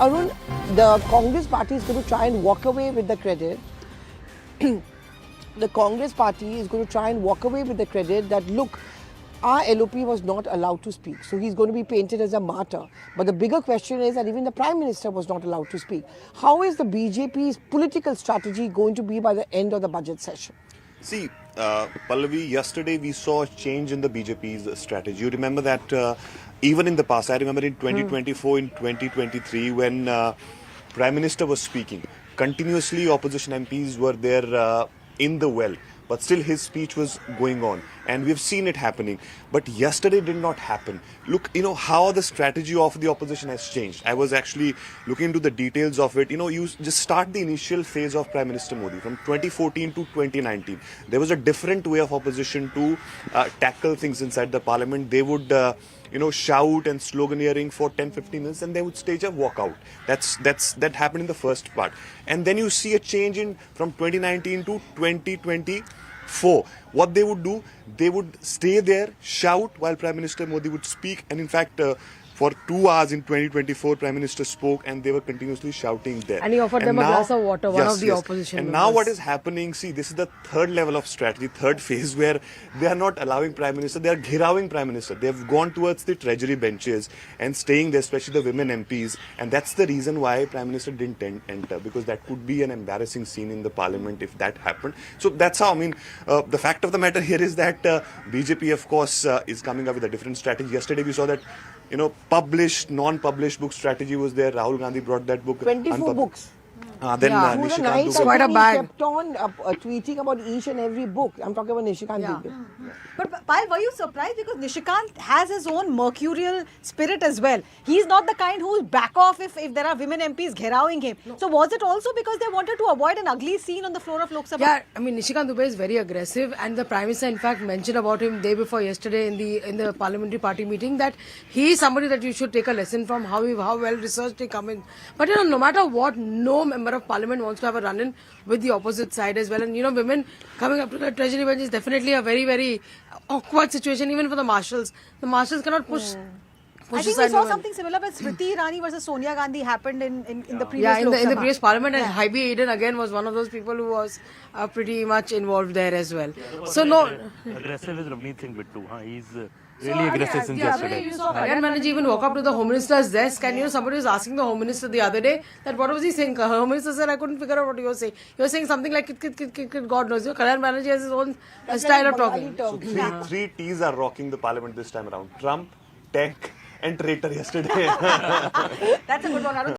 Arun, the Congress party is going to try and walk away with the credit. The Congress party is going to try and walk away with the credit that, look, our LOP was not allowed to speak. So he's going to be painted as a martyr. But the bigger question is that even the Prime Minister was not allowed to speak. How is the BJP's political strategy going to be by the end of the budget session? See, Pallavi, yesterday we saw a change in the BJP's strategy. You remember that even in the past, I remember in 2024, in 2023, when Prime Minister was speaking, continuously opposition MPs were there in the well. But still his speech was going on, and we've seen it happening. But yesterday did not happen. Look, how the strategy of the opposition has changed. I was actually looking into the details of it. You just start the initial phase of Prime Minister Modi from 2014 to 2019. There was a different way of opposition to tackle things inside the parliament. They would shout and sloganeering for 10-15 minutes, and they would stage a walkout. That happened in the first part. And then you see a change in from 2019 to 2024. What they would do, they would stay there, shout while Prime Minister Modi would speak, and in fact, for 2 hours in 2024, Prime Minister spoke and they were continuously shouting there. And he offered them a glass of water, one of the opposition And members. now what is happening, see, this is the third level of strategy, third phase, where they are not allowing Prime Minister, they are ghirawing Prime Minister. They have gone towards the treasury benches and staying there, especially the women MPs. And that's the reason why Prime Minister didn't enter, because that could be an embarrassing scene in the parliament if that happened. So that's how, the fact of the matter here is that BJP, of course, is coming up with a different strategy. Yesterday we saw that published, non-published book strategy was there. Rahul Gandhi brought that book. 24 books. Then Yeah. Through the Nishikant night, Dubey. Quite a he bag. kept on tweeting about each and every book. I'm talking about Nishikant Yeah. Dubey. But Payal, were you surprised? Because Nishikant has his own mercurial spirit as well. He's not the kind who'll back off if there are women MPs gherawing him. No. So was it also because they wanted to avoid an ugly scene on the floor of Lok Sabha? Yeah, Nishikant Dubey is very aggressive, and the Prime Minister, in fact, mentioned about him day before yesterday in the parliamentary party meeting that he is somebody that you should take a lesson from, how well researched they come in. But no matter what, no member of parliament wants to have a run-in with the opposite side as well. And women coming up to the treasury bench is definitely a very, very awkward situation, even for the marshals. The marshals cannot push. I think we saw something similar with Smriti Irani versus Sonia Gandhi happened in the previous in the Lok Sabha. previous parliament, and Haibi Eden again was one of those people who was pretty much involved there as well. So no. Aggressive is Ravneet Singh Bittu. He's really aggressive since yesterday. You saw Kalyan Banerjee even walk up to the Home Minister's desk, and somebody was asking the Home Minister the other day that what was he saying. Home Minister said, I couldn't figure out what he was saying. He was saying something like God knows. Kalyan Banerjee has his own style of talking. So three T's are rocking the parliament this time around. Trump, tech, and traitor yesterday. That's a good one, Arun.